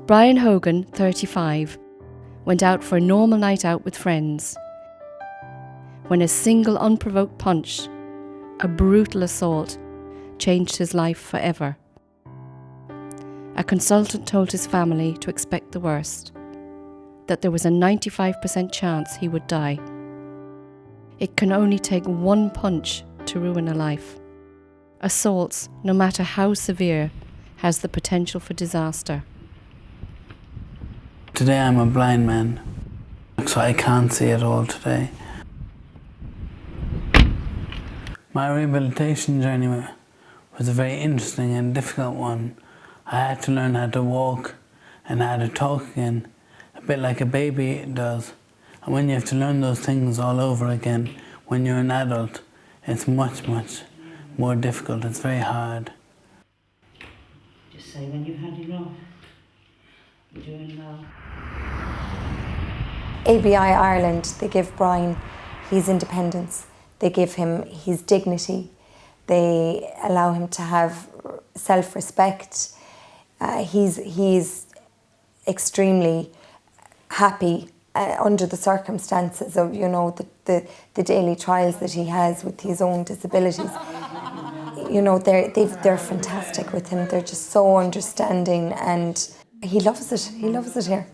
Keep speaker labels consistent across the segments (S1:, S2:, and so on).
S1: Brian Hogan, 35, went out for a normal night out with friends when a single unprovoked punch, a brutal assault, changed his life forever. A consultant told his family to expect the worst, that there was a 95% chance he would die. It can only take one punch to ruin a life. Assaults, no matter how severe, has the potential for disaster.
S2: Today I'm a blind man, so I can't see at all today. My rehabilitation journey was a very interesting and difficult one. I had to learn how to walk and how to talk again, a bit like a baby does. And when you have to learn those things all over again, when you're an adult, it's much, much more difficult. It's very hard.
S3: Just say when you've had enough. You're doing well.
S4: ABI Ireland, they give Brian his independence, they give him his dignity, they allow him to have self-respect. He's extremely happy under the circumstances of, you know, the daily trials that he has with his own disabilities. You know, they're fantastic with him. They're just so understanding, and he loves it. He loves it here.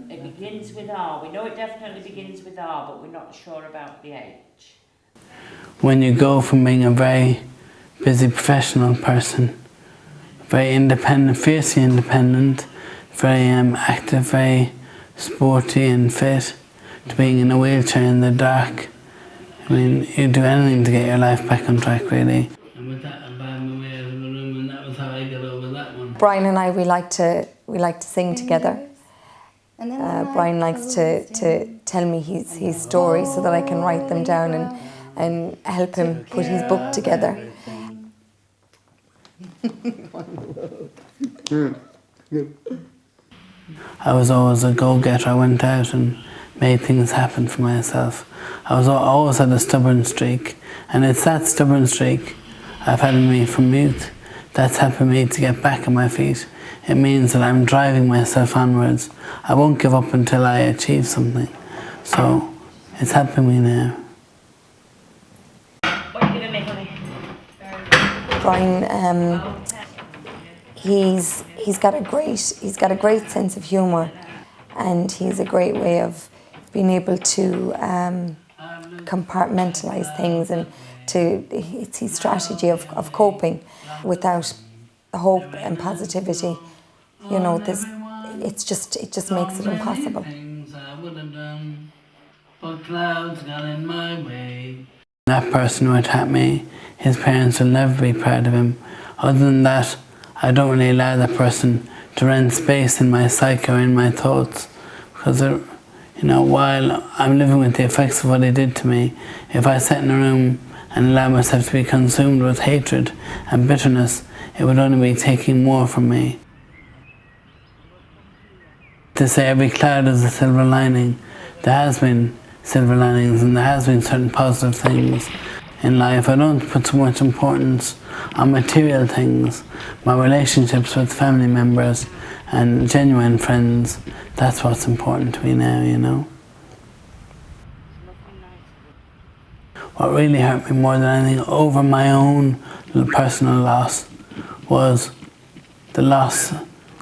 S3: It begins with R. We know it definitely begins with R, but we're not sure about the H.
S2: When you go from being a very busy professional person, very independent, fiercely independent, very active, very sporty and fit, to being in a wheelchair in the dark. I mean, you'd do anything to get your life back on track, really. And with that, I banged my way out of the room, and that was how I got over that one.
S4: Brian and I, we like to sing together. Brian likes to tell me his stories so that I can write them down and help him put his book together.
S2: I was always a go-getter. I went out and made things happen for myself. I always had a stubborn streak, and it's that stubborn streak I've had in me from youth that's helping me to get back on my feet. It means that I'm driving myself onwards. I won't give up until I achieve something. So it's helping me now.
S3: What are you going to make, honey?
S4: Brian, he's got a great sense of humour, and he's a great way of being able to compartmentalise things, and it's his strategy of coping without hope and positivity. You know, it just makes it impossible.
S2: That person who attacked me, his parents will never be proud of him. Other than that, I don't really allow that person to rent space in my psyche or in my thoughts, because you know, while I'm living with the effects of what he did to me, if I sat in a room and allowed myself to be consumed with hatred and bitterness, it would only be taking more from me. To say every cloud is a silver lining, there has been silver linings and there has been certain positive things in life. I don't put so much importance on material things, my relationships with family members and genuine friends. That's what's important to me now, you know. What really hurt me more than anything over my own personal loss was the loss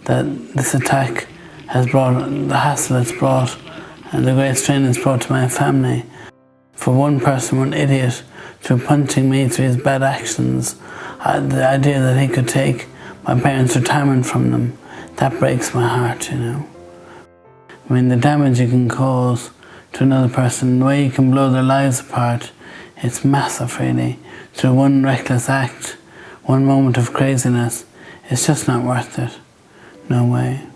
S2: that this attack has brought, the hassle it's brought, and the great strain it's brought to my family. For one person, one idiot, through punching me through his bad actions, the idea that he could take my parents' retirement from them, that breaks my heart, you know. I mean, the damage you can cause to another person, the way you can blow their lives apart, it's massive, really. Through one reckless act, one moment of craziness, it's just not worth it. No way.